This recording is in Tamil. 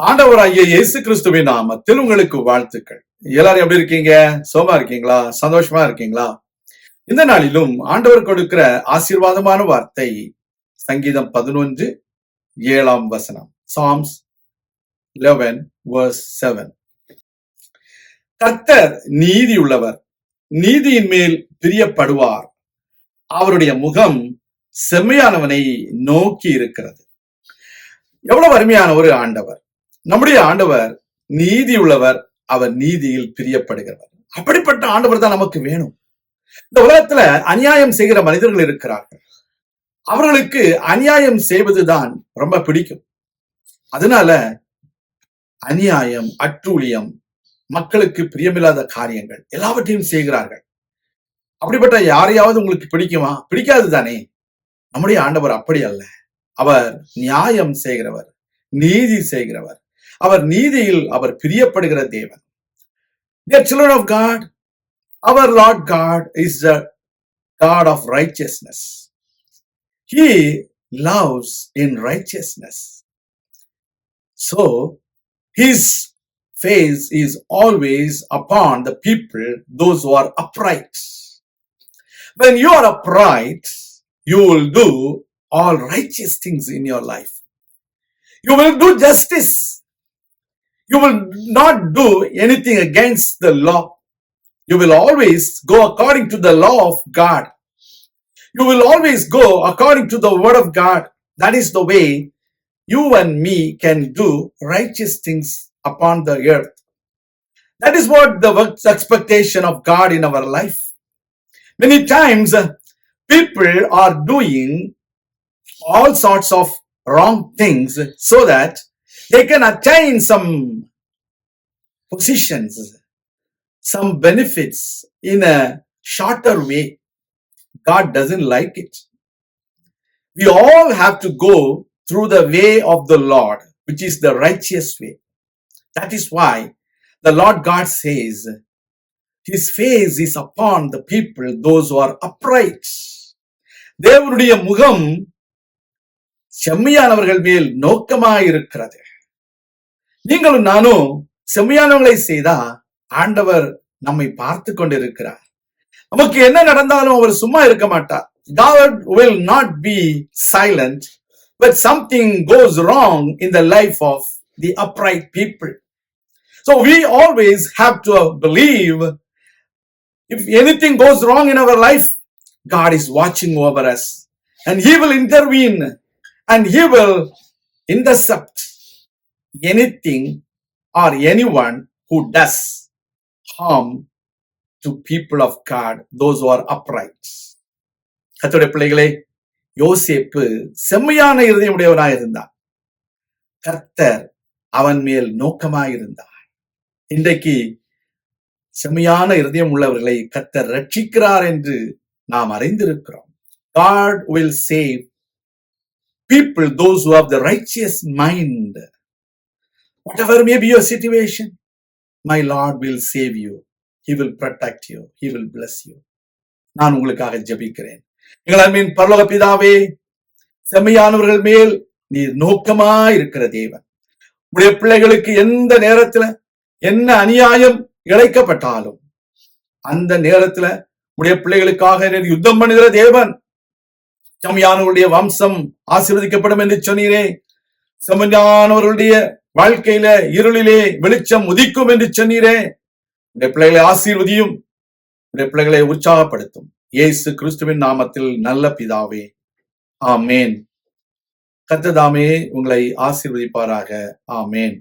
ஆண்டவராகிய இயேசு கிறிஸ்துவின் நாமத்தில் உங்களுக்கு வாழ்த்துக்கள். எல்லாரும் எப்படி இருக்கீங்க? சோமா இருக்கீங்களா? சந்தோஷமா இருக்கீங்களா? இந்த நாளிலும் ஆண்டவர் கொடுக்கிற ஆசீர்வாதமான வார்த்தை சங்கீதம் 11:7 Psalms 11:7. கர்த்தர் நீதி உள்ளவர், நீதியின் மேல் பிரியப்படுவார், அவருடைய முகம் செம்மையானவனை நோக்கி இருக்கிறது. எவ்வளவு அருமையான ஒரு ஆண்டவர்! நம்முடைய ஆண்டவர் நீதி உள்ளவர், அவர் நீதியில் பிரியப்படுகிறவர். அப்படிப்பட்ட ஆண்டவர் தான் நமக்கு வேணும். இந்த உலகத்துல அநியாயம் செய்கிற மனிதர்கள் இருக்கிறார்கள். அவர்களுக்கு அநியாயம் செய்வதுதான் ரொம்ப பிடிக்கும். அதனால அநியாயம், அட்டூழியம், மக்களுக்கு பிரியமில்லாத காரியங்கள் எல்லாவற்றையும் செய்கிறார்கள். அப்படிப்பட்ட யாரையாவது உங்களுக்கு பிடிக்குமா? பிடிக்காது தானே. நம்முடைய ஆண்டவர் அப்படி அல்ல. அவர் நியாயம் செய்கிறவர், நீதி செய்கிறவர். அவர் நீதியில் அவர் பிரியப்படுகிற தேவன். Dear children of God, our Lord God is the God of righteousness. He loves in righteousness. So, his face is always upon the people, those who are upright. When you are upright, you will do all righteous things in your life. You will do justice. You will not do anything against the law. You will always go according to the law of God. You will always go according to the word of God. That is the way you and me can do righteous things upon the earth. That is what the expectation of God in our life. Many times people are doing all sorts of wrong things so that they can attain some positions, some benefits in a shorter way. God doesn't like it. We all have to go through the way of the Lord, which is the righteous way. That is why the Lord God says, his face is upon the people, those who are upright. தேவனுடைய முகம் செம்மையானவர்கள் மேல் நோக்கமாயிருக்கிறது. நீங்களும் நானும் செம்மையானவர்களை செய்தா ஆண்டவர் நம்மை பார்த்து கொண்டிருக்கிறார். நமக்கு என்ன நடந்தாலும் அவர் சும்மா இருக்க மாட்டார். God will not be silent when something goes wrong in the life of the upright people. So we always have to believe, if anything goes wrong in our life, God is watching over us and he will intervene and he will intercept anything or anyone who does harm to people of God, those who are upright. கர்த்தருடைய பிள்ளைகளே, யோசேப்பு செம்மையான இருதயமுடையவனாய் இருந்தார். கர்த்தர் அவன் மேல் நோக்கமாயிருந்தார். இன்றைக்கு செம்மையான இருதயம் உள்ளவர்களை கர்த்தர் ரட்சிக்கிறார் என்று நாம் அறிந்திருக்கிறோம். God will save people, those who have the righteous mind. Whatever may be your situation, my Lord will save you. He will protect you. He will bless you. நான் உங்களுக்காக ஜெபிக்கிறேன். எங்கள் அன்பின் பரலோக பிதாவே, செம்மையானவர்கள் மேல் நீர் நோக்கமாய் இருக்கிற தேவன். உடைய பிள்ளைகளுக்கு எந்த நேரத்துல என்ன அநியாயம் இழைக்கப்பட்டாலும் அந்த நேரத்துல உடைய பிள்ளைகளுக்காக நீர் யுத்தம் பண்ணுகிற தேவன். செம்மையானவருடைய வம்சம் ஆசீர்வதிக்கப்படும் என்று சொன்னீரே. செம்மையானவர்களுடைய வாழ்க்கையில இருளிலே வெளிச்சம் உதிக்கும் என்று சொன்னீரே. உடைய பிள்ளைகளை ஆசீர்வதியும், உடைய பிள்ளைகளை உற்சாகப்படுத்தும். இயேசு கிறிஸ்துவின் நாமத்தில் நல்ல பிதாவே, ஆமேன். கர்த்தர் தாமே உங்களை ஆசீர்வதிப்பாராக. ஆமேன்.